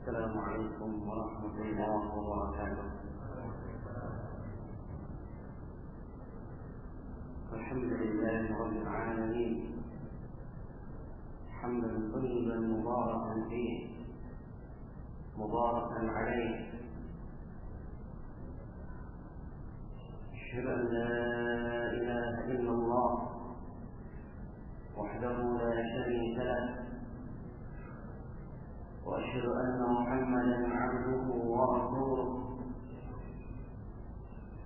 السلام عليكم ورحمة الله وبركاته. الحمد لله رب العالمين حمدا طيبا مباركا فيه مباركا عليه. أشهد أن لا إله إلا الله وحده لا شريك له، وأشهد أن محمدا عبده ورسوله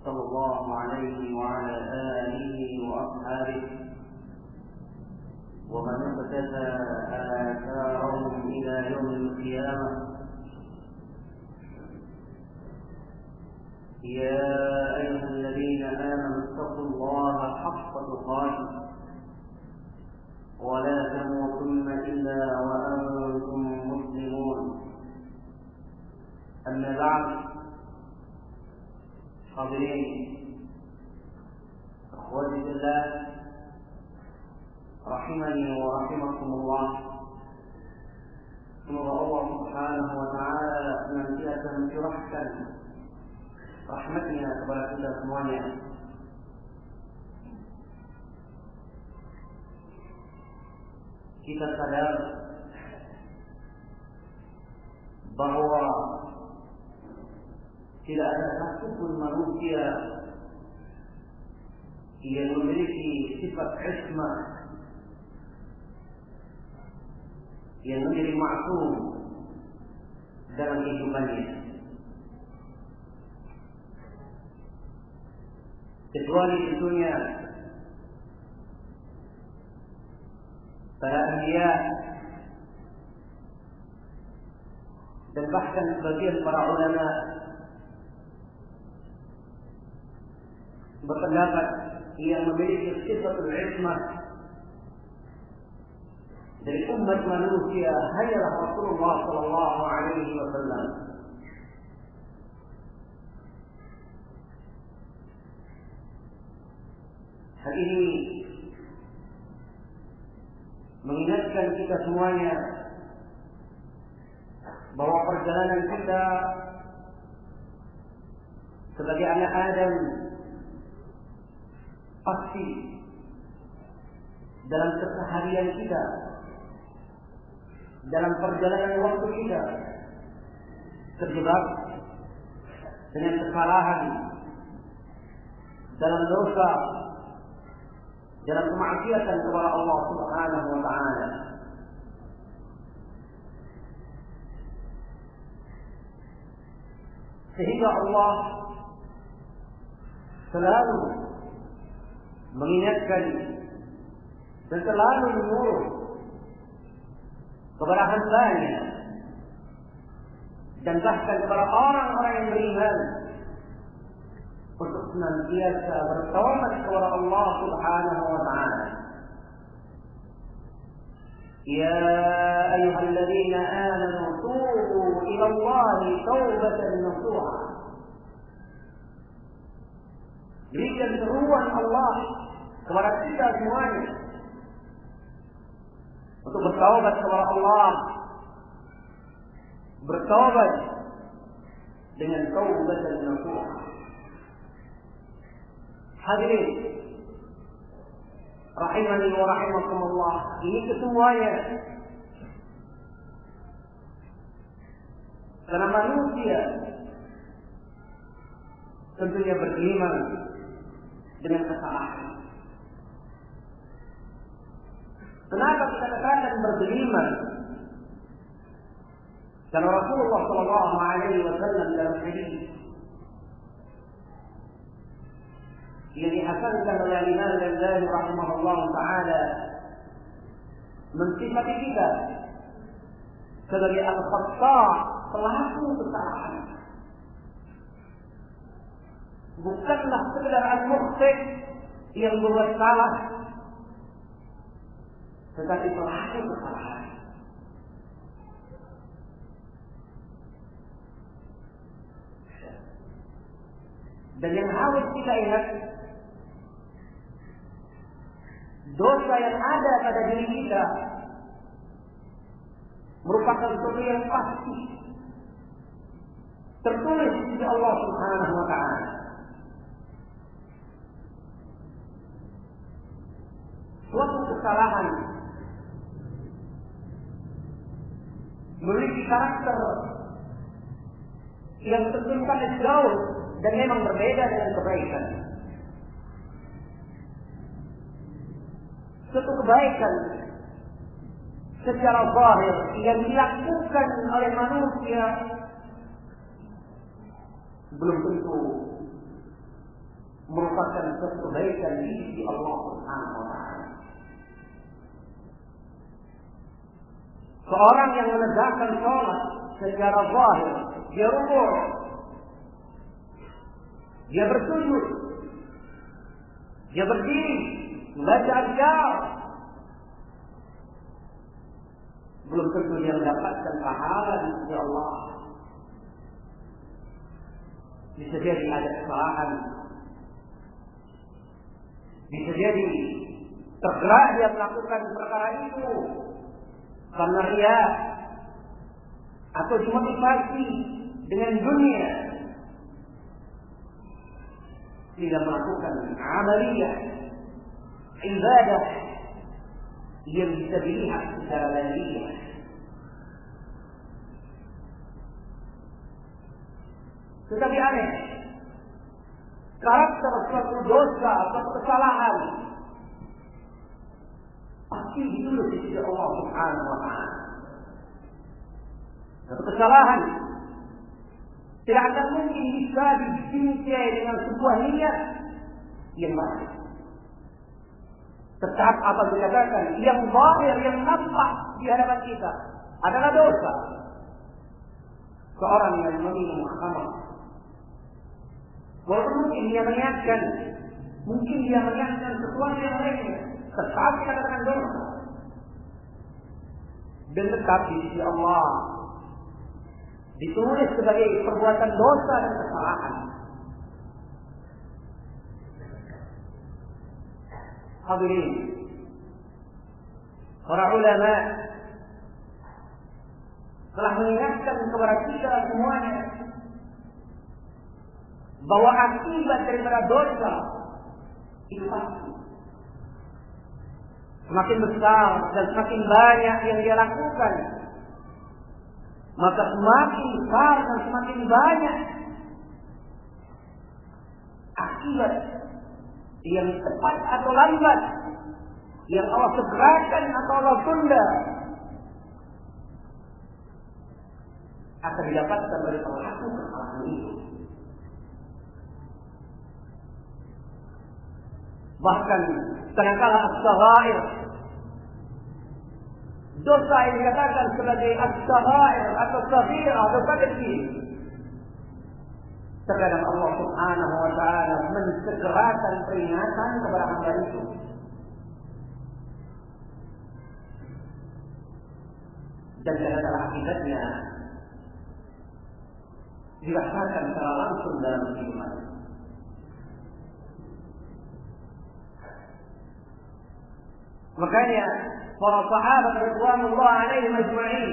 صلى الله عليه وعلى آله وأصحابه ومن اقتفى آثارهم إلى يوم القيامة. يا أيها الذين آمنوا اتقوا الله حق تقاته ولا تموتن إلا وأنتم مسلمون. أما بعد، حاضرين أخواتي في الله رحمني ورحمكم الله. Semoga Allah Subhanahu wa Ta'ala senantiasa mencurahkan rahmatnya kepada kita semuanya. Kita sadar bahwa tidak ada satupun manusia yang memiliki sifat ismah, yang menjadi maksum dalam kehidupannya, kecuali tentunya para anbiya dan bahkan sebagian para ulama berpendapat yang memiliki sifatul ismah dari umat manusia hanyalah Rasulullah sallallahu alaihi wasallam. Hal ini mengingatkan kita semuanya bahwa perjalanan kita sebagai anak Adam pasti dalam keseharian kita, dalam perjalanan waktu kita terjebak dengan kesalahan, dalam dosa, dalam kemaksiatan kepada Allah Subhanahu wa Ta'ala. Sehingga Allah selalu mengingatkan dan selalu menyuruh kepada hamba-Nya dan bahkan kepada orang-orang yang beriman untuk senantiasa bertaubat kepada Allah Subhanahu wa Ta'ala. Ya ayyuhalladzina amanu tubu ila Allahi taubatan nasuha. Berikan seruan Allah kepada kita semuanya untuk bertaubat kepada Allah, bertaubat dengan taubatan nasuha. Hadirin rahimani wa rahimakumullah, ini kesemuanya karena manusia tentunya beriman dengan kesalahan. Kenapa kita katakan beriman? Karena Rasulullah sallallahu alaihi wasallam dalam hadis yang dihasankan oleh Imam Al-Ghazali rahimahullah taala mensifati kita sebagai al-khata', pelaku kesalahan. Bukanlah sekedar al-mukhti' yang berbuat salah, tetapi pelaku kesalahan. Dan yang harus kita ingat, dosa yang ada pada diri kita merupakan sesuatu yang pasti tertulis di sisi Allah Subhanahu wa taala. Suatu kesalahan memiliki karakter yang tentunya jauh dan memang berbeda dengan kebaikan. Suatu kebaikan secara zahir yang dilakukan oleh manusia belum tentu merupakan suatu kebaikan di sisi Allah Subhanahu wa taala. Seorang yang menegakkan sholat secara zahir, dia rukuk, dia bersujud, dia berdiri, membaca azkar, belum tentu dia mendapatkan pahala di sisi Allah. Bisa jadi ada kesalahan, bisa jadi tergerak dia melakukan perkara itu karena ria atau dimotivasi dengan dunia, tidak melakukan amaliyah ibadah yang bisa dilihat secara lahiriah. Tetapi aneh, karakter suatu dosa atau kesalahan pasti ditulis di sisi Allah Subhanahu wa taala. Satu kesalahan tidak akan mungkin bisa dibingkai dengan sebuah niat yang baik. Tetap apa dikatakan, yang zahir, yang nampak di hadapan kita adalah dosa. Seorang yang meminum khamar, walaupun mungkin dia mengingatkan sesuatu yang lainnya, tetap dikatakan dosa. Dan tetap di sisi Allah ditulis sebagai perbuatan dosa dan kesalahan. Hadirin, para ulama telah mengingatkan kepada kita semuanya bahwa akibat daripada dosa itu pasti semakin besar dan semakin banyak yang dia lakukan, maka semakin besar dan semakin banyak akibat yang cepat atau lambat, yang Allah segerakan atau Allah tunda, akan didapatkan oleh pelaku kesalahan itu. Bahkan kadang-kala as-saghair, dosa yang dikatakan sebagai as-saghair atau saghirah atau kecil, terkadang Allah Subhanahu wa taala mensegerakan peringatan kepada hamba itu. Dan kadang-kala akibatnya dirasakan secara langsung dalam kehidupan. Makanya para sahabat radhiyallahu alaihim ajma'in,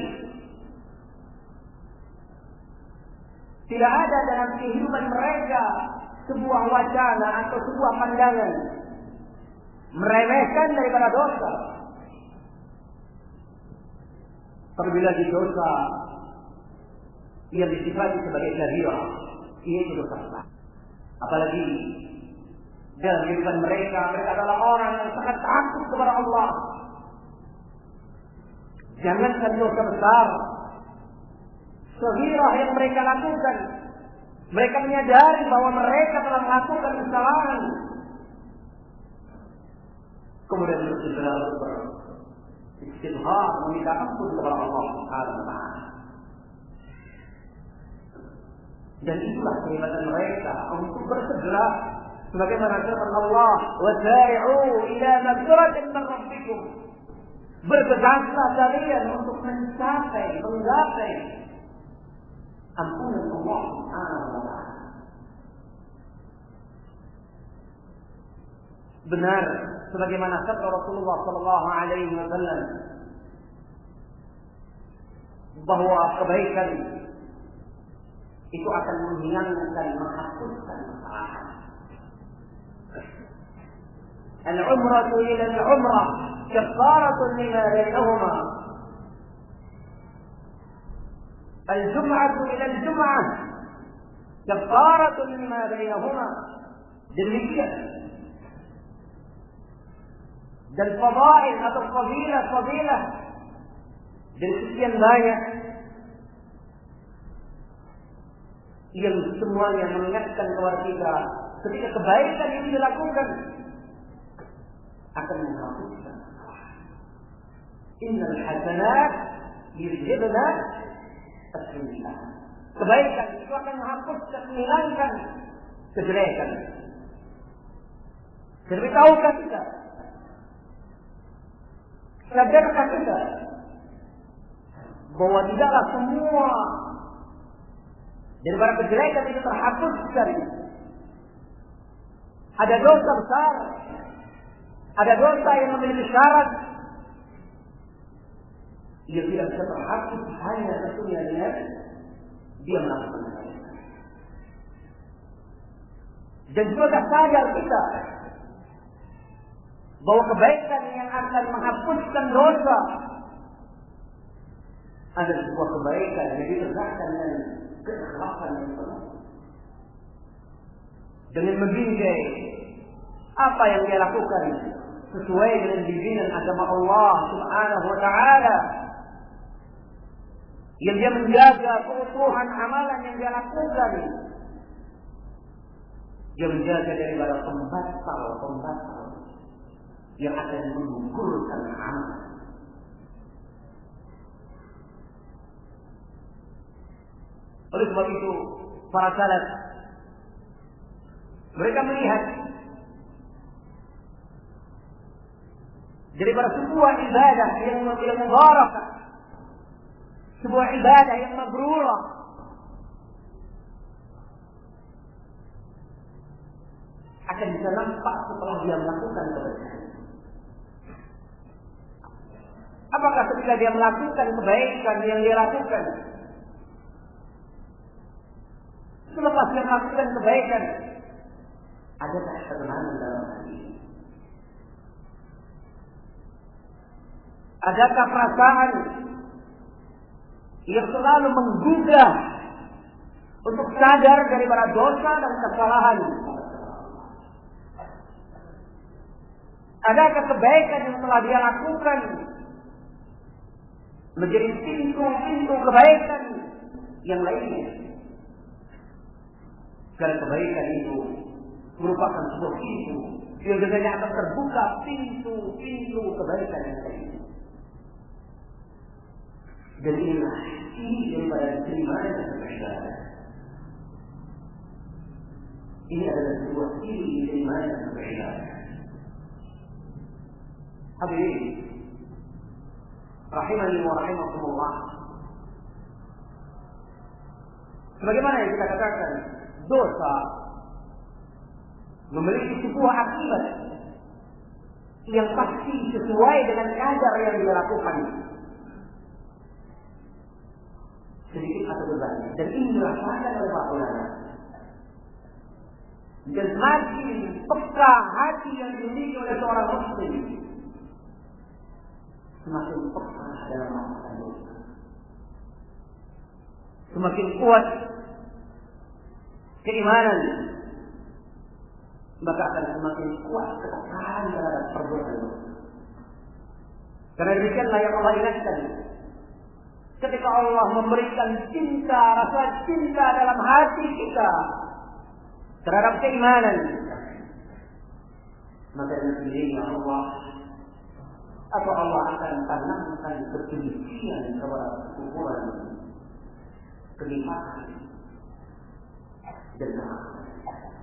tidak ada dalam kehidupan mereka sebuah wacana atau sebuah pandangan meremehkan daripada dosa. Terlebih lagi dosa yang disifati sebagai kabirah, yaitu dosa besar. Apalagi dalam kehidupan mereka adalah orang yang sangat takut kepada Allah. Jangankan dosa besar, saghirah yang mereka lakukan, mereka menyadari bahwa mereka telah melakukan kesalahan, kemudian berusaha beristighfar, meminta ampun kepada Allah Subhanahu wa taala. Dan itulah kehebatan mereka untuk bersegera, sebagaimana firman Allah, "Wasari'u ila maghfiratin min rabbikum." Bergegaslah kalian untuk menggapai ampunan Allah Subhanahu wa taala. Benar sebagaimana sabda Rasulullah sallallahu alaihi wasallam bahwa kebaikan itu akan menghilangkan, menghapuskan kesalahan. Al-umratu ila al-umrah kaffaratun lima bainahuma. Al-jum'atu ila al-jum'ah kaffaratun lima bainahuma. Demikian. Dan fadail atau fadilah dan sekian banyak yang semuanya mengingatkan kepada kita ketika kebaikan ini dilakukan akan menghapuskan. Innal hasanat yudhibna as-sayyi'at. Kebaikan itu akan menghapuskan, menghilangkan kejelekan. Jadi tahukah kita? Sadarkah kita bahwa tidaklah semua daripada kejelekan itu terhapuskan? Ada dosa besar, ada dosa yang memiliki syarat yang tidak bisa terhapus hanya tentunya dengan dia melakukan. Dan juga sadar kita bahwa kebaikan yang akan menghapuskan dosa adalah sebuah kebaikan yang ditegakkan dengan keikhlasan yang penuh. Dengan membingkai apa yang dia lakukan sesuai dengan bimbingan agama Allah Subhanahu wa taala. Yang dia menjaga keutuhan amalan yang dia lakukan. Dia menjaga daripada pembatal yang akan menggugurkan amalan. Oleh sebab itu, para salaf mereka melihat daripada sebuah ibadah yang mubarakah, sebuah ibadah yang mabrurah, akan bisa nampak setelah dia melakukan kebaikan. Apakah ketika dia melakukan kebaikan yang dia lakukan, selepas dia melakukan kebaikan, adakah ketenangan dalam hati? Adakah perasaan yang selalu menggugah untuk sadar daripada dosa dan kesalahan? Adakah kebaikan yang telah dia lakukan menjadi pintu-pintu kebaikan yang lainnya? Karena kebaikan itu merupakan sebuah pintu yang dengannya akan terbuka pintu-pintu kebaikan yang lainnya. Dan inilah ini daripada keimanan dan keibadah. Ini adalah sebuah ciri keimanan dan keibadah. Hadirin rahimani wa rahimakumullah. Sebagaimana yang kita katakan, dosa memiliki sebuah akibat yang pasti sesuai dengan kadar yang dia lakukan, sedikit atau banyak. Dan ini dirasakan oleh para ulama. Dan semakin peka hati yang dimiliki oleh seorang muslim, semakin peka dalam masalah dosa, semakin kuat keimanan, maka akan semakin kuat ketekaan terhadap perbuatan dosa. Karena demikianlah yang Allah ingatkan ketika Allah memberikan cinta, rasa cinta dalam hati kita terhadap keimanan, maka sendirinya Allah atau Allah akan tanamkan kebencian kepada kekufuran, kenikmatan dan kemaksiatan.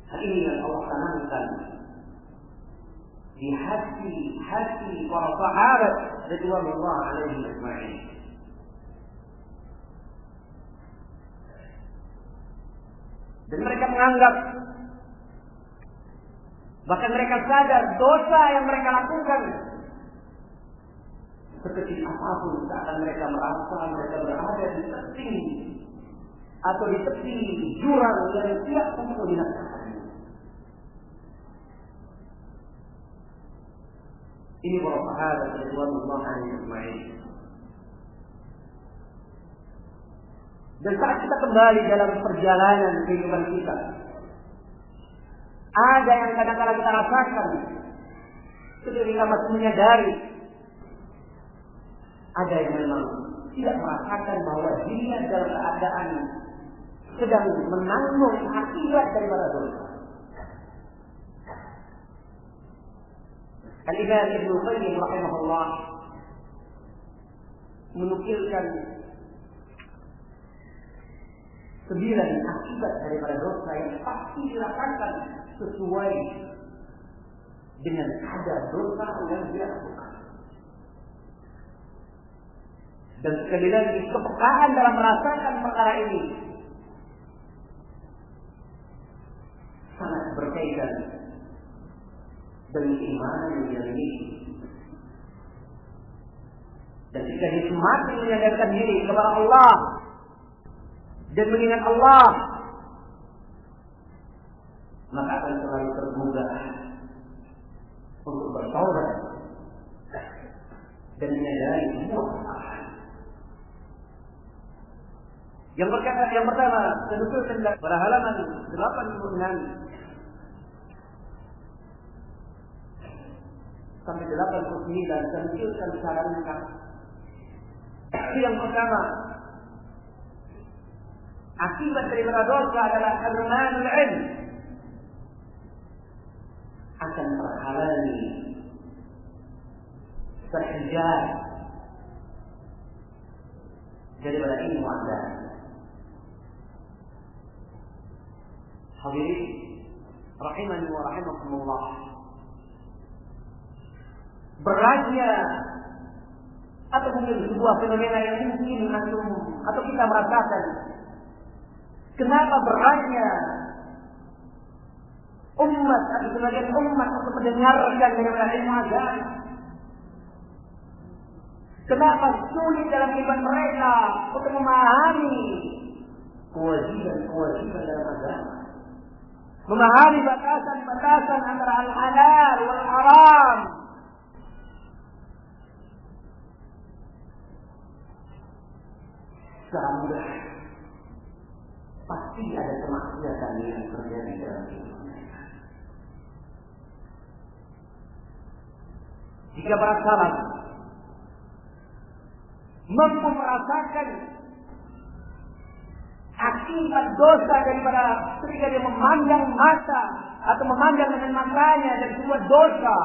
Hal ini yang Allah tanamkan di hati para sahabat radhiyallahu alaihim ajma'in. Dan mereka menganggap, bahkan mereka sadar dosa yang mereka lakukan sekecil apapun seakan mereka merasa mereka berada di tepi atau di tepi jurang yang tidak untuk dinaikkan. Ini para sahabat radhiyallahu anhum. Dan saat kita kembali dalam perjalanan kehidupan kita, ada yang kadang-kadang kita rasakan ketika kita masih menyadari, ada yang memang tidak merasakan bahwa dia dalam keadaan sedang menanggung akibat daripada dosa. Al-Imam Ibnu Qayyim rahimahullah menukilkan 9 akibat daripada dosa yang pasti dirasakan sesuai dengan kadar dosa yang dia lakukan. Dan sekali lagi kepekaan dalam merasakan perkara ini sangat berkaitan dengan iman yang dia miliki. Dan jika dia semakin menyadarkan diri kepada Allah dan mengingat Allah, maka akan selalu terbuka untuk bertaubat dan menyadari semua kesalahan. Yang pertama, tentu pada halaman 86 sampai 89 tentukan secara lengkap. Yang pertama, akibat daripada dosa adalah hadranul ilm, akan terhalangi terhijab daripada ilmu Anda. Hadirin rahimani wa rahimakumullah, beratnya atau mungkin sebuah fenomena yang mungkin atau kita merasakan, kenapa beratnya umat atau sebagian umat untuk mendengarkan daripada ilmu agama? Kenapa sulit dalam kehidupan mereka untuk memahami kewajiban dalam agama, memahami batasan-batasan antara al-halal wal haram? Secara mudah pasti ada kemaksiatan yang terjadi dalam hidup mereka. Jika para salaf mampu merasakan akibat dosa daripada ketika dia memandang mata atau memandang dengan matanya dari sebuah dosa,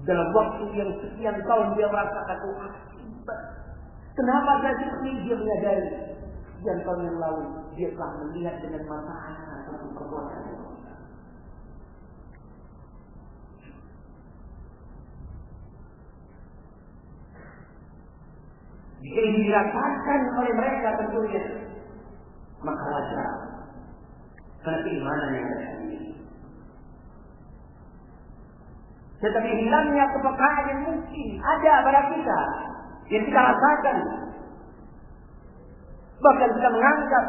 dalam waktu yang sekian tahun dia merasakan akibat. Kenapa saya seperti dia menyadari sekian tahun yang lalu dia telah melihat dengan matanya satu perbuatan dosa. Jika ini dirasakan oleh mereka tentunya, maka wajar karena keimanan yang terjadi. Tetapi hilangnya kepekaan yang mungkin ada pada kita, yang kita rasakan, bahkan kita menganggap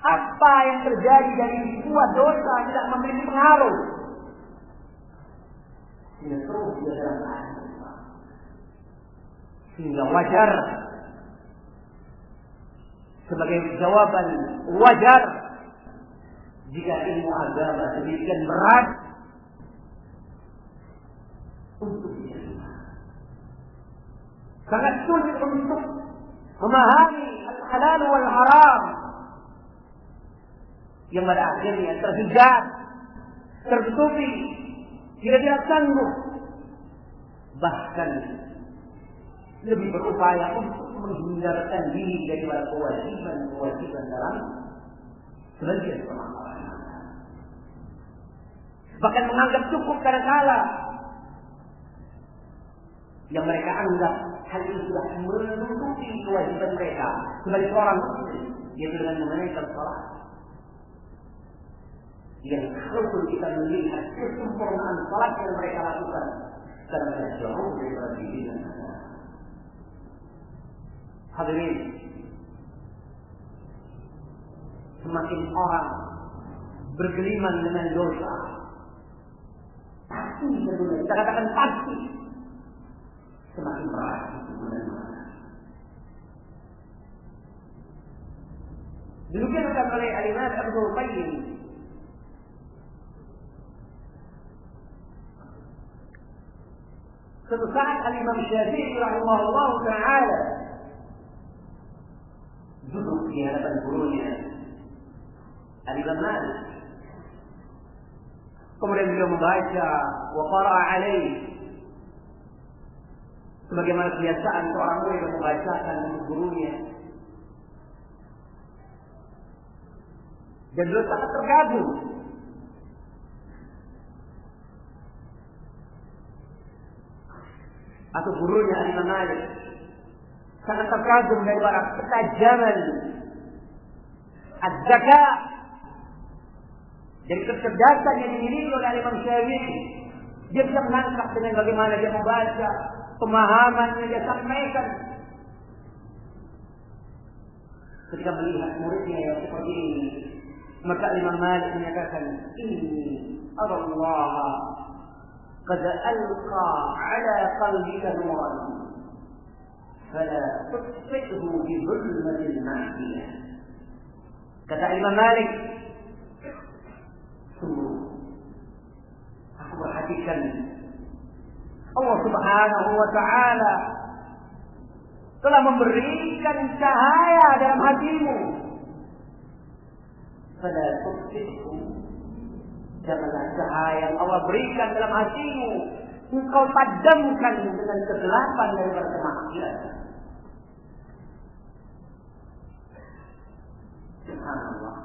apa yang terjadi dari sebuah dosa tidak memiliki pengaruh, sehingga terus dia dalam keadaan dosa. Sehingga wajar, sebagai jawaban wajar, jika ilmu agama demikian berat untuk diterima. Sangat sulit untuk memahami al-halal wal haram yang pada akhirnya terhijab, tertutupi, tidak sanggup, bahkan lebih berupaya untuk menghindarkan diri daripada kewajiban dalam sebagian permasalahan. Bahkan menganggap cukup kadang-kala yang mereka anggap hal itu sudah menutupi kewajiban mereka sebagai seorang muslim, yaitu dengan menunaikan salat. yang kalaupun kita melihat kesempurnaan salat yang mereka lakukan, karena jauh dari bimbingan agama. Hadirin, semakin orang bergeliman dengan dosa, pasti kita katakan pasti semakin berat benar-benar. Demikian oleh Al-Imam Ibnu Qayyim suatu saat Al-Imam Syafi'i rahimahullah ta'ala duduk di hadapan gurunya Al-Imam Malik. Kemudian beliau membaca wa qara'a alaihi, sebagaimana kebiasaan seorang murid yang membacakan untuk gurunya. Dan beliau sangat terkagum. Atau gurunya Al-Imam Malik sangat terkagum daripada ketajaman az-zaka, dari kecerdasan yang dimiliki oleh Imam Syafi'i. Dia bisa menangkap dengan bagaimana dia membaca, pemahaman yang dia sampaikan. Ketika melihat muridnya yang seperti ini, maka Imam Malik menyatakan, "Inni arallaha qad alqa ala qalbika nuran, fala tusfihu bi dhulmatil ma'siyah." Kata Imam Malik, sungguh aku perhatikan Allah Subhanahu wa ta'ala telah memberikan cahaya dalam hatimu. Fala tusfihu, janganlah cahaya yang Allah berikan dalam hatimu engkau padamkan dengan kegelapan daripada kemaksiatan. Subhanallah.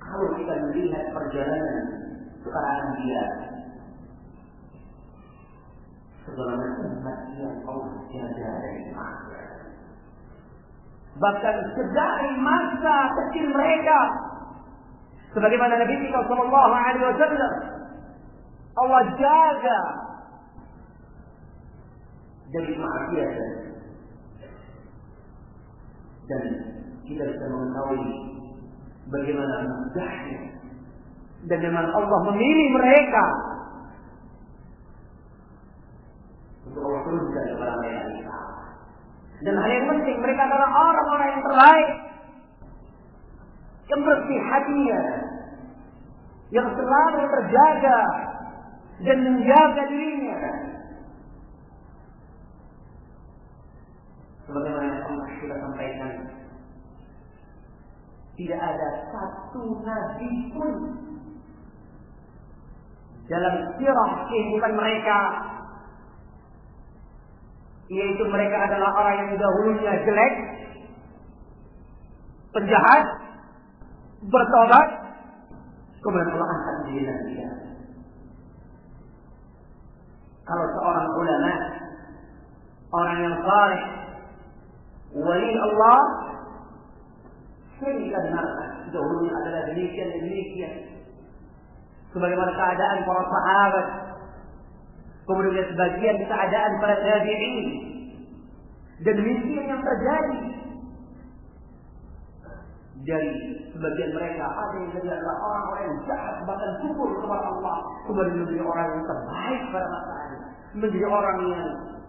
Kalau kita melihat perjalanan para anbiya, segala umat yang Allah jaga dari maksiat, bahkan sedari masa kecil mereka, sebagaimana Nabi kita sallallahu alaihi wasallam, Allah jaga dari maksiat. Dan kita bisa mengetahui bagaimana mudahnya dan bagaimana Allah memilih mereka untuk Allah turunkan kepada mereka. Dan hal yang penting, mereka adalah orang-orang yang terbaik, yang bersih hatinya, yang selalu terjaga dan menjaga dirinya. Sebagaimana yang Allah sudah sampaikan, tidak ada satu nabi pun dalam sirah kehidupan mereka, yaitu mereka adalah orang yang dahulunya jelek, penjahat, bertobat, kemudian Allah angkat menjadi nabi. Kalau seorang ulama, orang yang saleh, wali Allah, sehingga benarkan dahulunya adalah demikian dan demikian, sebagaimana keadaan para sahabat, kemudian sebagian keadaan para tabi'in, dan demikian yang terjadi dari sebagian mereka. Ada yang jadi adalah orang-orang yang jahat, bahkan kufur kepada Allah, kemudian menjadi orang yang terbaik pada masanya, menjadi orang yang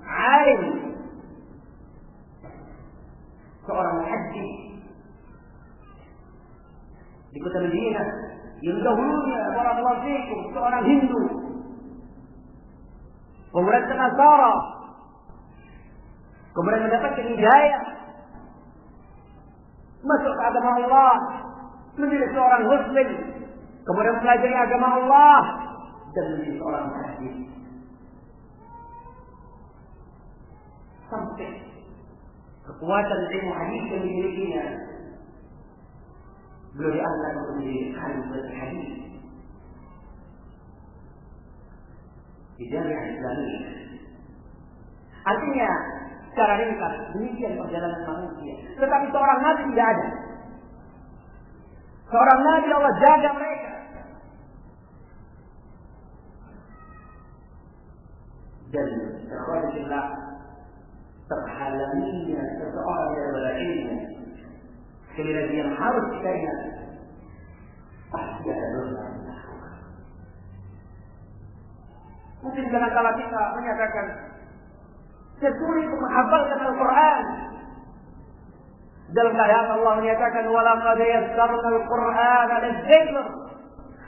alim, seorang muhaddits di kota Madinah yang dahulunya barakallahu fikum seorang Hindu, kemudian Nasara, kemudian mendapatkan hidayah, masuk ke agama Allah, menjadi seorang Muslim, kemudian mempelajari agama Allah dan menjadi seorang muhaddits, sampai kekuatan ilmu hadis yang dimilikinya beliau diangkat untuk menjadi khalifah hadis di Jamiah Islamiyah. Artinya secara ringkas demikian perjalanan manusia. Tetapi seorang nabi tidak ada. Seorang nabi Allah jaga mereka. Dan terhadaplah terhalangnya seseorang yang berilmu. Sekali lagi yang harus kita ingat, pasti ada dosa. Mungkin kadang-kala kita menyatakan sesulit menghafalkan Al-Quran. Dalam ayat Allah menyatakan walaqad yassarna al-Qur'an lidzikr.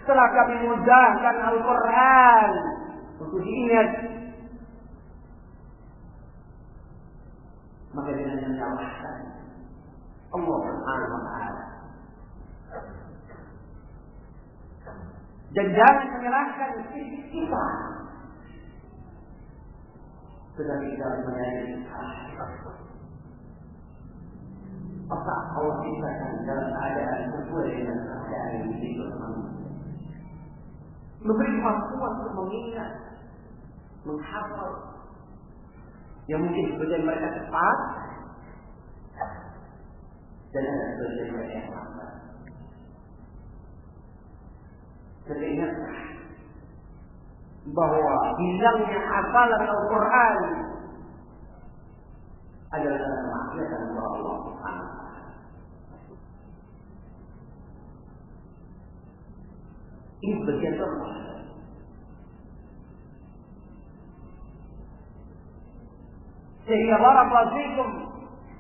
Setelah kami mudahkan Al-Quran untuk diingat, maka dengan menyalahkan Allah Subhanahu wa taala. Dan jangan menyalahkan fisik kita. Tetapi kita harus menyadari apa Allah ciptakan dalam keadaan sesuai dengan keadaan yang dibuat manusia. Memberi kemampuan untuk mengingat, menghafal. Yang mungkin sebagian mereka cepat dan ada sebagian mereka yang lambat. Jadi ingatlah bahwa hilangnya hafalan Al-Quran adalah karena kemaksiatan kepada Allah Subhanahu wa taala. Ini bagian dosa. Sehingga barakallahu fikum,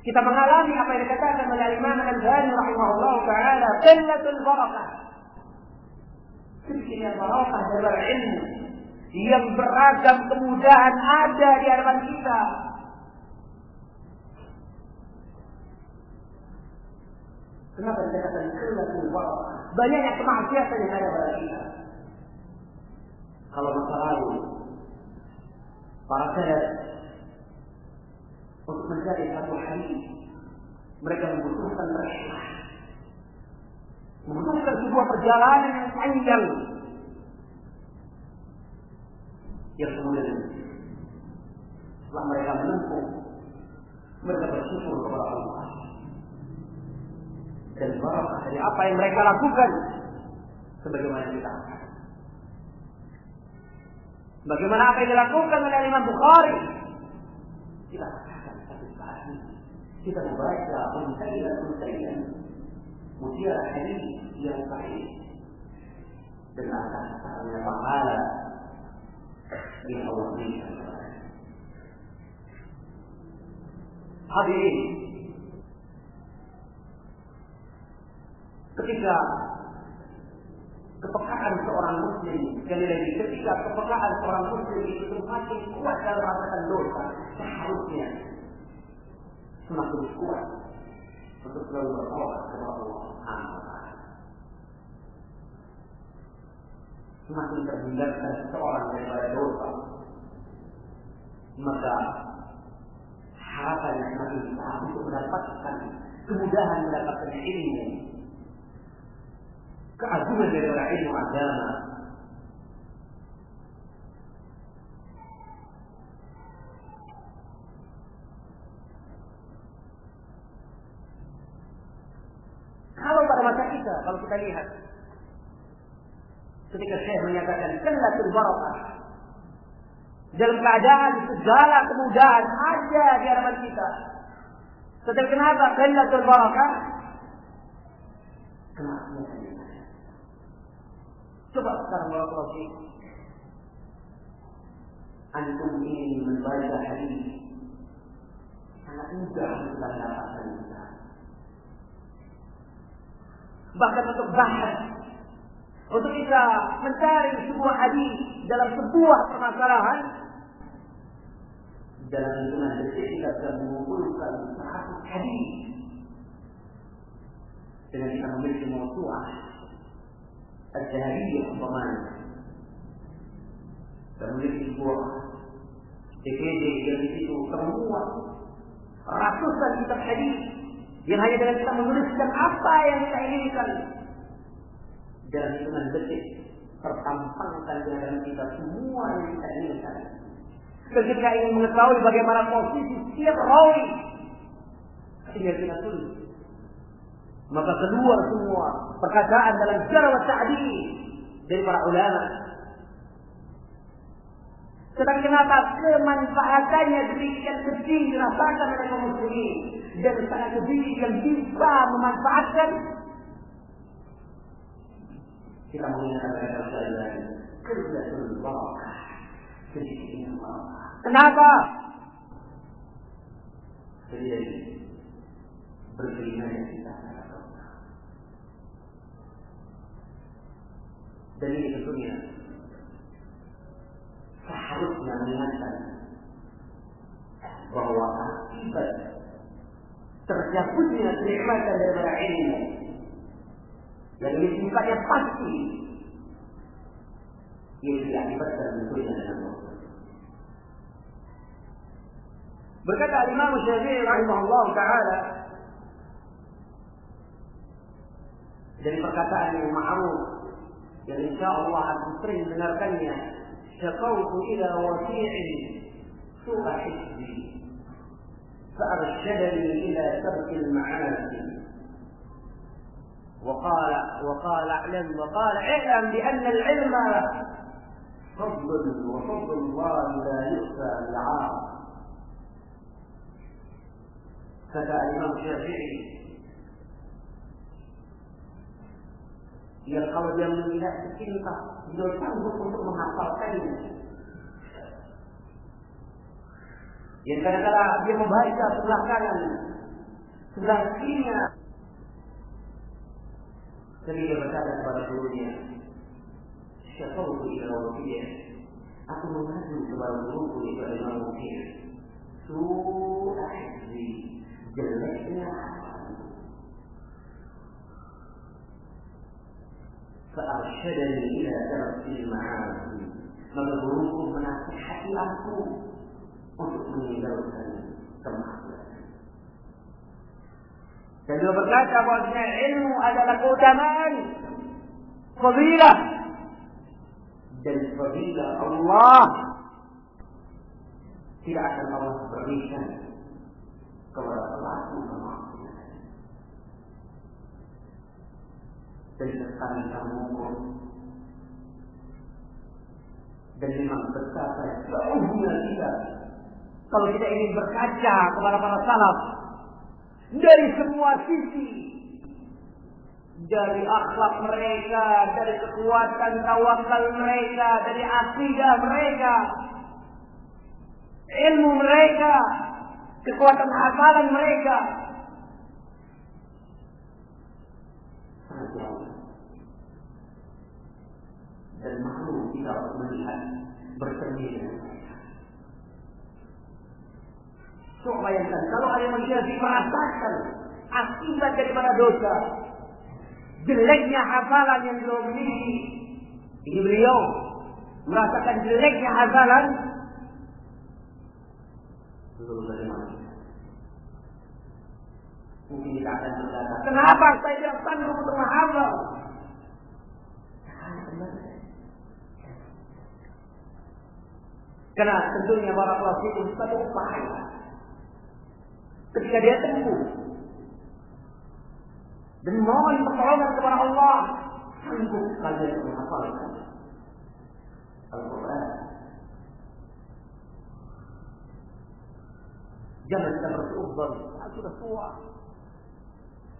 kita mengalami apa yang dikatakan oleh Imam Al-Albani rahimahullah taala, qillatul barakah. Sedikitnya barakah dalam ilmu yang beragam kemudahan ada di hadapan kita. Kenapa dikatakan qillatul barakah? Banyaknya kemaksiatan yang ada pada kita. Kalau masa lalu para salaf untuk mencari satu hadis, mereka membutuhkan rihlah, membutuhkan sebuah perjalanan yang panjang, yang kemudian setelah mereka menempuh, mereka bersyukur kepada Allah dan barakah dari apa yang mereka lakukan, sebagaimana kita. Bagaimana apa yang dilakukan oleh Imam Bukhari, kita kita membaca untaian mutiara hadis yang sahih dan atasnya pahala yang Allah berikan. Hadirin, ketika kepekaan seorang muslim, sekali lagi ketika kepekaan seorang muslim itu semakin kuat dalam merasakan dosa, seharusnya semakin kuat untuk selalu bertaubat kepada Allah Subhanahu wa taala. Semakin terhindarkan seseorang daripada dosa, maka harapannya semakin besar untuk mendapatkan kemudahan mendapatkan ilmu, keagungan daripada ilmu agama. Kalau pada masa kita, kalau kita lihat ketika Syekh menyatakan qillatul barakah, dalam keadaan segala kemudahan ada di hadapan kita, tetapi kenapa qillatul barakah? Kenapa? Coba sekarang barakallahu fiikum, antum ingin membaca hadis, sangat mudah untuk mendapatkan kita. Bahkan untuk bahas, untuk kita mencari sebuah hadis dalam sebuah permasalahan, dalam hitungan detik kita bisa mengumpulkan 100 hadis dengan kita memiliki mawsu'ah al-Jahariyah umpamanya, dan memiliki sebuah DVD yang di situ termuat ratusan kitab hadis yang hanya dengan kita menuliskan apa yang kita inginkan, dalam hitungan detik tertampangkan di hadapan kita semua yang kita inginkan. Ketika ingin mengetahui bagaimana posisi setiap rawi, tinggal kita tulis Maka keluar semua perkataan dalam jarh wa ta'dil dari para ulama. Tetapi kenapa kemanfaatannya demikian kecil dirasakan oleh kaum muslimin dan sangat sedikit yang bisa memanfaatkan? Kita mengingatkan mereka sekalian, kerjatul barakah, sedikitnya barakah. Kenapa? Jadi beriman kita. Dan ini tentunya seharusnya mengingatkan bahwa akibat terjatuhnya kenikmatan daripada ilmu yang ini sifatnya pasti, ini diakibatkan tentunya dengan dosa. Berkata Imam Syafi'i rahimahullah ta'ala dari perkataan yang ma'ruf yang insyaallah akan sering mendengarkannya, syaqawtu ila wasi'in su'a hizbi fa'arshadani ila tarkil ma'asi وقال اعلم بأن العلم فضل وفضل الله لا يؤتى بالعار. Kata Imam Syafi'i, yang kalau dia melihat cinta, dia sanggup untuk menghafalkannya. Yang kadang-kadang dia membaca sebelah kanan, sebelah kirinya. Jadi dia berkata kepada gurunya, syaqawtu ila wasi'in, aku mengadu kepada guruku kepada Imam Syafi'i, su'a hizbi, jeleknya fa'arshadani ila tarkil ma'asi, maka guruku menasihati aku untuk meninggalkan kemaksiatan. Dan dia berkata bahwa ilmu adalah keutamaan, fadilah, dan fadilah Allah tidak akan Allah berikan kepada pelaku kemaksiatan. Dan sekali kamu dan memang betapa jauhnya kita kalau kita ingin berkaca kepada para salaf dari semua sisi, dari akhlak mereka, dari kekuatan tawakal mereka, dari akidah mereka, ilmu mereka, kekuatan hafalan mereka. Dan malu kita melihat bertemu dengan mereka. So, bayangkan kalau ada manusia merasakan akibat daripada dosa, jeleknya hafalan yang beliau miliki, ini beliau merasakan jeleknya hafalan, belum dari mana? Mungkin kita akan berkata, kenapa saya tidak sanggup untuk menghafal? Karena tentunya barakallahu fikum satu upaya ketika dia tempuh dan mohon pertolongan kepada Allah, sanggup kalian menghafalkan Al-Quran. Jangan kita bersuudzon, sudah tua.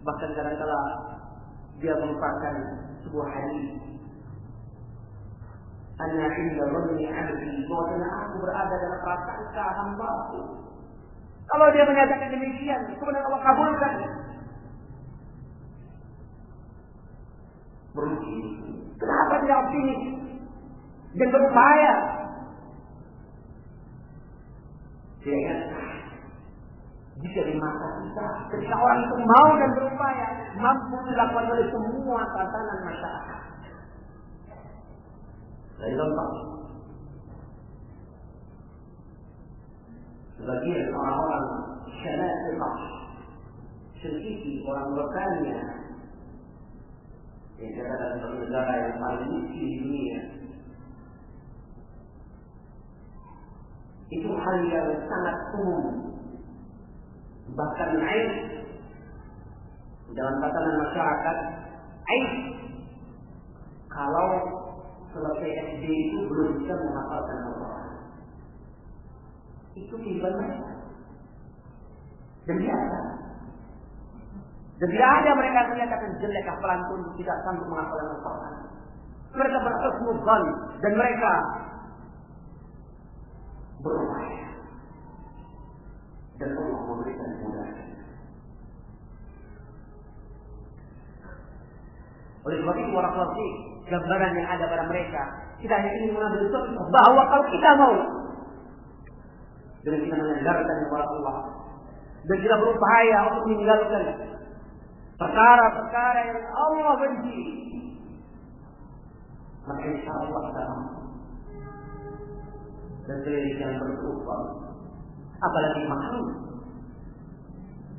Bahkan kadang-kala dia melupakan sebuah hadis. Anna inda dhanni 'abdi, bahwasanya aku berada dalam prasangka hamba-Ku. Kalau dia menyatakan demikian, kemudian Allah kabulkan. Beruji. Kenapa tidak optimis dan berupaya? Sehingga jika di mata kita, ketika orang itu mau dan berupaya, mampu dilakukan oleh semua tatanan masyarakat. Dari contoh, sebagian orang-orang syana'iqah, sedikit orang bertanya, yang dikatakan sebagai negara yang paling miskin di dunia, itu hal yang sangat umum, bahkan naik dalam tatanan masyarakat, kalau selesai SD itu belum bisa menghafalkan Al-Quran. Itu kehidupan mereka. Dan biasa. Dan tidak ada mereka yang menyatakan jelek hafalan pun tidak sanggup menghafalkan Al-Quran. Mereka berhusnul dzan dan mereka berupaya. Dan Allah memberikan kemudahan. Oleh sebab itu warahmatullahi gambaran yang ada pada mereka, kita hanya ingin mengambil contoh bahwa kalau kita mau dengan kita mendengarkan kepada Allah dan kita berupaya untuk meninggalkan perkara-perkara yang Allah benci, maka insya Allah kita mampu. Dan kita berupaya, apalagi mampu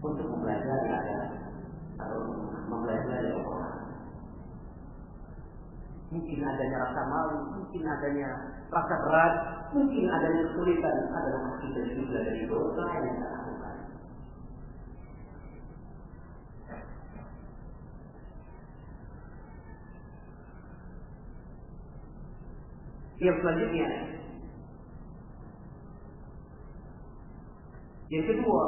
untuk mempelajari atau mempelajari Al-Quran. Mungkin adanya rasa malu, mungkin adanya rasa berat, mungkin adanya kesulitan, adalah akibat juga dari dosa yang kita lakukan. Yang selanjutnya, yang kedua,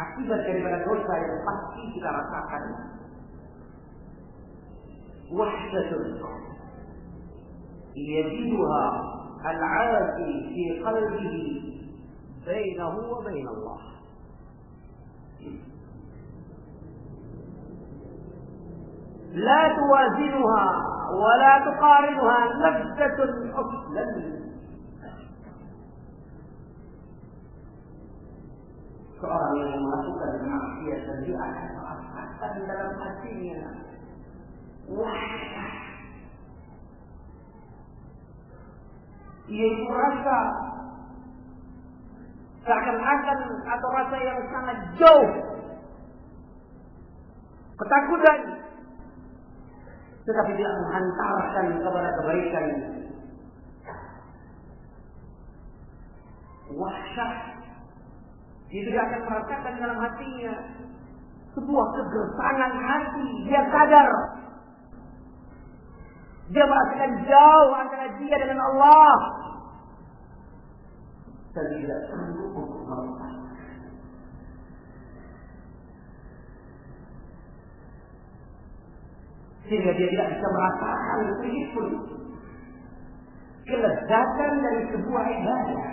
akibat daripada dosa yang pasti kita rasakan, وحدة يجدها العاصي في قلبه بينه وبين الله. لا توازنها ولا تقارنها لذة أصلا. Seorang yang melakukan maksiat dan dia akan merasakan dalam hatinya wahsyah. Yaitu rasa seakan-akan atau rasa yang sangat jauh, ketakutan, tetapi tidak menghantarkan kepada kebaikan. Wahsyah, dia tidak akan merasakan dalam hatinya sebuah kegersangan hati. Dia sadar dia merasakan jauh antara dia dengan Allah. Dan tidak sanggup untuk melepas. Sehingga dia tidak bisa merasakan sedikit pun kelezatan dari sebuah ibadah.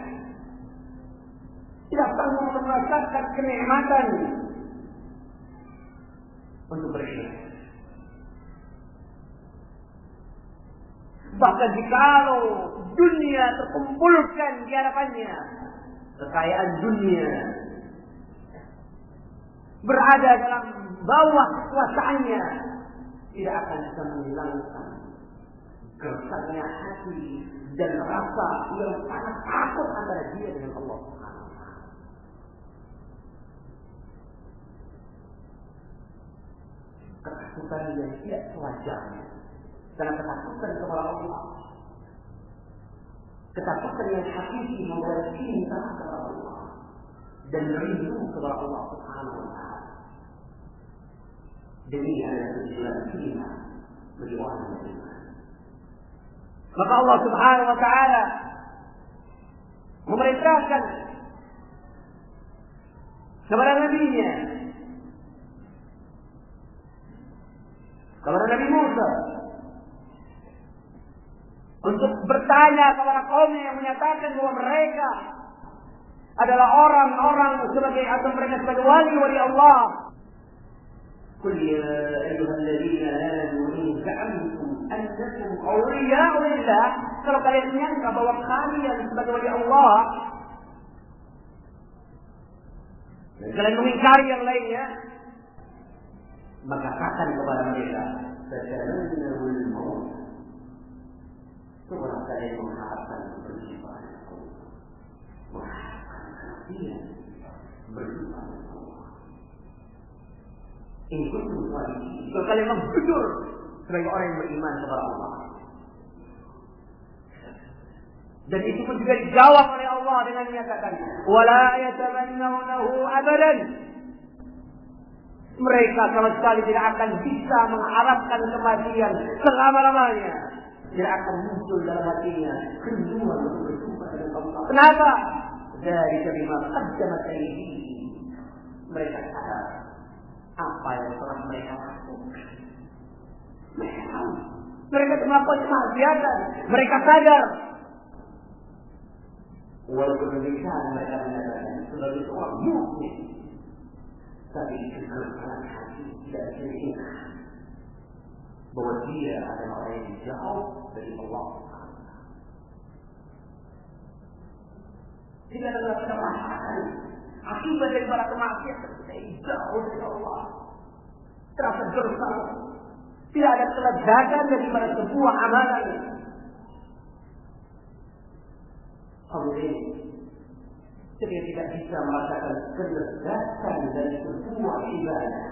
Tidak sanggup untuk merasakan kenikmatan untuk beribadah. Bahkan jikalau dunia terkumpulkan di hadapannya, kekayaan dunia berada dalam bawah kekuasaannya, tidak akan bisa menghilangkan gersaknya hati dan rasa yang sangat takut antara dia dengan Allah Subhanahu wa Ta'ala. Ketakutan yang tidak sewajarnya. Karena ketakutan kepada Allah, ketakutan yang hakiki membuat cinta kepada Allah dan rindu kepada Allah Subhanahu wa Ta'ala. Demi adalah tujuan kita bagi orang beriman. Maka Allah Subhanahu wa Ta'ala memerintahkan kepada Nabi-Nya, kepada Nabi Musa, untuk bertanya kepada kaumnya yang menyatakan bahwa mereka adalah orang-orang sebagai atau mereka sebagai wali-wali Allah. Qul ya ayyuhalladzina amanu in za'amtum annakum awliya'u lillah. Kalau kalian menyangka bahwa kalian sebagai wali Allah, dan kalian mengingkari yang lainnya, maka katakan kepada mereka, fatanawul maut. Seorang kalian mengharapkan berjumpa dengan Allah, mengharapkan kematian berjumpa dengan Allah. Ini kuntum shadiqin. Kalau kalian jujur sebagai orang yang beriman kepada Allah, Dan itu pun juga dijawab oleh Allah dengan menyatakan, "Wala yatamannawnahu abadan." Mereka sama sekali tidak akan bisa mengharapkan kematian selama-lamanya. Tidak akan muncul dalam hatinya kerinduan untuk berjumpa dengan Allah. Kenapa? Dari kelima qaddamat aydihi. Mereka sadar apa yang telah mereka lakukan. Mereka melakukan kemaksiatan. Mereka sadar. Walaupun demikian mereka menyatakan sebagai seorang mukmin, tapi kekesalan hati tidak diingat bahwa dia adalah orang yang jauh dari Allah. Tidak ada kemaksiatan akibat dari para kemaksiatan kita jauh dari Allah. Terasa gersang. Tidak ada kelezatan daripada sebuah amalan. Kemudian kita tidak bisa merasakan kelezatan dari sebuah ibadah.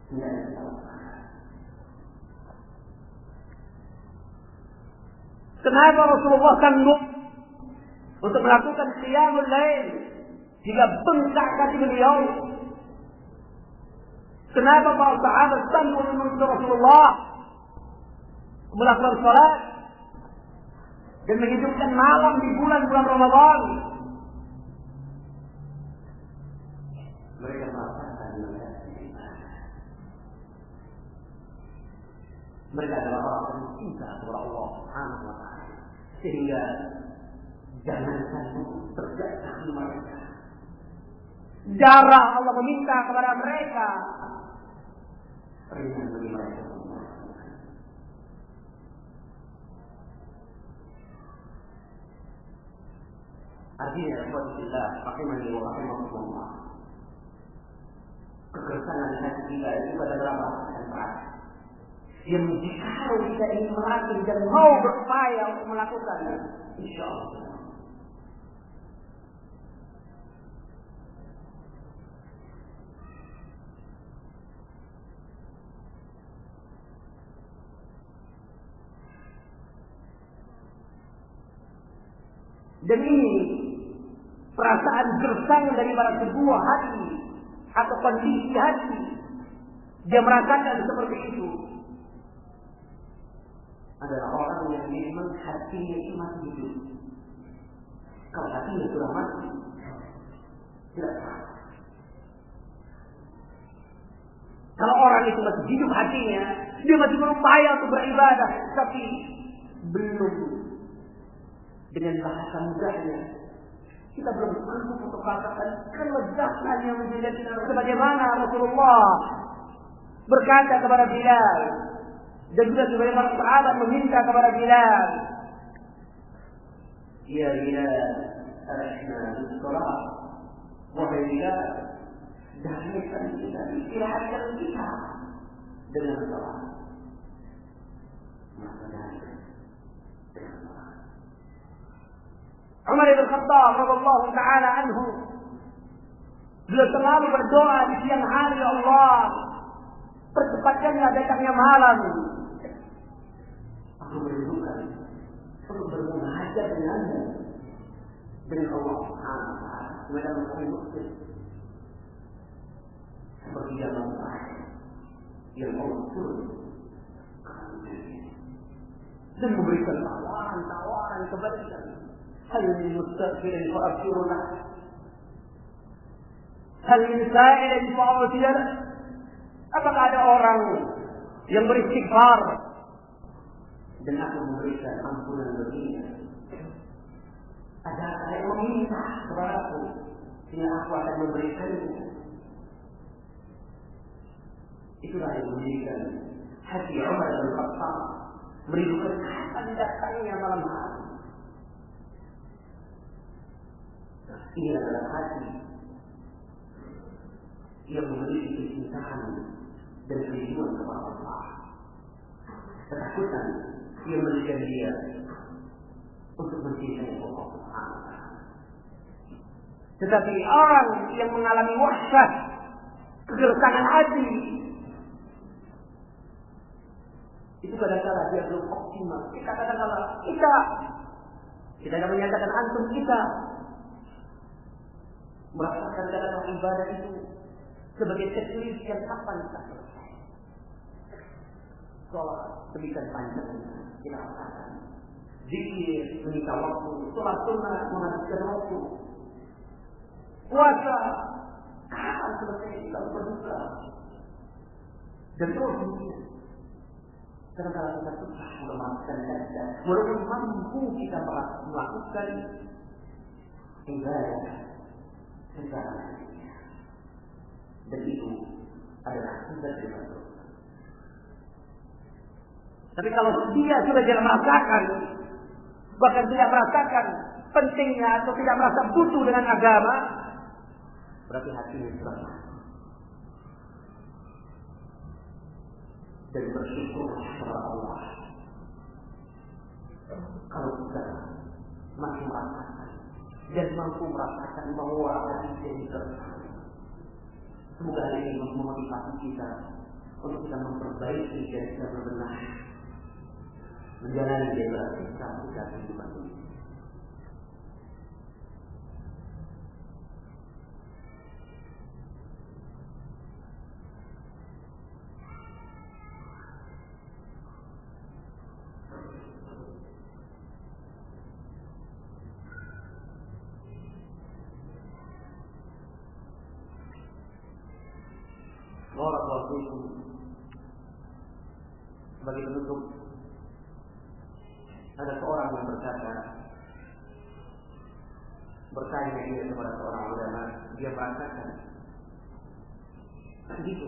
Tidak ada. Kenapa Rasulullah sanggup untuk melakukan qiyamul lail jika bengkak kaki beliau? Kenapa para sahabat sanggup menuntut Rasulullah melakukan salat dan menghidupkan malam di bulan-bulan Ramadan? Mereka merasakan mereka adalah orang yang cinta kepada Allah Subhanahu wa Ta'ala, sehingga jangan terjatuh di mereka. Darah Allah meminta kepada mereka. Ringan bagi mereka. Artinya, Alhamdulillah, rahimani wa rahimahullah. Kegersangan hati kita itu adalah perasaan berat. Yang jikalau kita ingin melatih dan mau berupaya untuk melakukannya, insya Allah. Dan ini perasaan gersang daripada sebuah hati atau kondisi hati. Dia merasakan seperti itu. Adalah orang yang memang hatinya itu masih hidup. Kalau hatinya sudah mati, tidak apa. Kalau orang itu masih hidup hatinya, dia masih berupaya untuk beribadah, tapi belum dengan bahasa mudahnya. Kita belum sanggup untuk katakan kelezatan yang menjadi sebagaimana Rasulullah berkata kepada Bilal, dan juga sebagaimana sahabat meminta kepada Bilal, "Ya Bilal, arihna bis-shalah." Wahai Bilal, dahulukan kita, istirahatkan kita dengan salat. Umar bin Khattab radhiyallahu taala anhu, beliau selalu berdoa di siang hari, "Ya Allah, percepatkanlah datangnya malam. Aku merindukan untuk bermunajat denganmu, dengan Allah Subhanahu wa Ta'ala." Mereka Bukhari Muslim. Seperti dalam ayat yang Allah turun dan memberikan tawaran kepada kita. Hal min mustaghfirin fa'aghfiru lahu, hal min sa'ilin fa'utiya lahu. Apakah ada orang yang beristighfar dan aku memberikan ampunan baginya? Ada yang meminta kepada aku, sehingga aku akan memberikannya. Itulah yang menjadikan hati Umar bin Khattab merindukan kapan datangnya malam hari. Ini adalah hati yang memiliki kecintaan dan kerinduan kepada Allah. Ketakutan yang menjadikan dia untuk mencintai Allah Subhanahu wa Ta'ala. Tetapi orang yang mengalami wahsyah, kegersangan hati, Itu kadang-kala dia belum optimal. Kita kadang-kala kita tidak menyatakan antum, kita merasakan kadang-kala ibadah itu sebagai checklist yang kapan kita selesai. Sholat demikian panjangnya kita rasakan. Zikir menyita waktu, sholat sunnah menghabiskan waktu. Puasa kapan selesai kita berbuka. Dan terus demikian. Kadang-kala kita susah memaafkan saja. Walaupun mampu kita melakukan ibadah secara lainnya. Dan itu adalah akibat dari dosa. Tapi kalau dia sudah tidak merasakan, bahkan tidak merasakan pentingnya atau tidak merasa butuh dengan agama, berarti hatinya sudah mati. Dan bersyukur kepada Allah. Kalau kita masih merasakan dan mampu merasakan bahwa hati ini tersayang, semoga hal ini memotivasi kita untuk kita memperbaiki dan kita berbenah menjalani ibadah kita kehidupan ini. Barakallahu sebagai penutup, ada seorang yang bertanya dia kepada seorang ulama, dia merasakan begitu,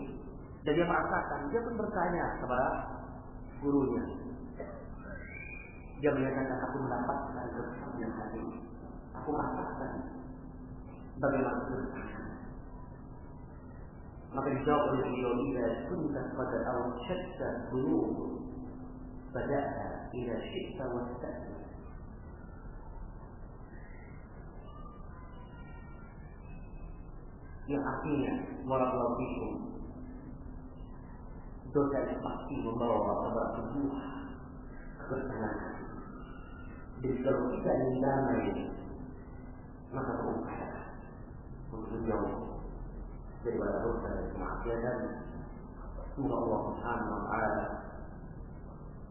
dan dia merasakan, dia pun bertanya kepada gurunya. Dia menyatakan, aku mendapatkan kesenangan hati, aku merasakan bagaimana kesenangan. Maka dijawab oleh beliau, "Idza kunta qad awshadta dhunub, fada'ha idza syi'ta wasta'ti." Yang artinya, barakallahu fikum, dosa yang pasti membawa kepada sebuah kesenangan. Dan kalau kita ingin damai, maka berupaya untuk menjauh daripada dosa dan kemaksiatan. Semoga Allah Subhanahu wa Ta'ala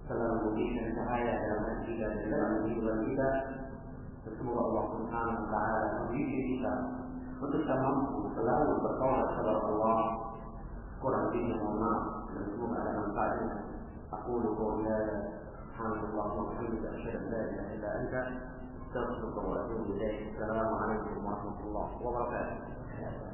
selalu memberikan cahaya dalam hati kita dan dalam kehidupan kita. Dan semoga Allah Subhanahu wa Ta'ala mendidik kita untuk kita mampu selalu bertaubat kepada Allah. Kurang lebihnya mohon maaf dan semoga ada manfaatnya. Aku qouli hadza, subhanallah wa bihamdihi, asyhadu an la ilaha illa anta, astaghfiruka wa atubu ilaik. Assalamualaikum warahmatullahi wabarakatuh.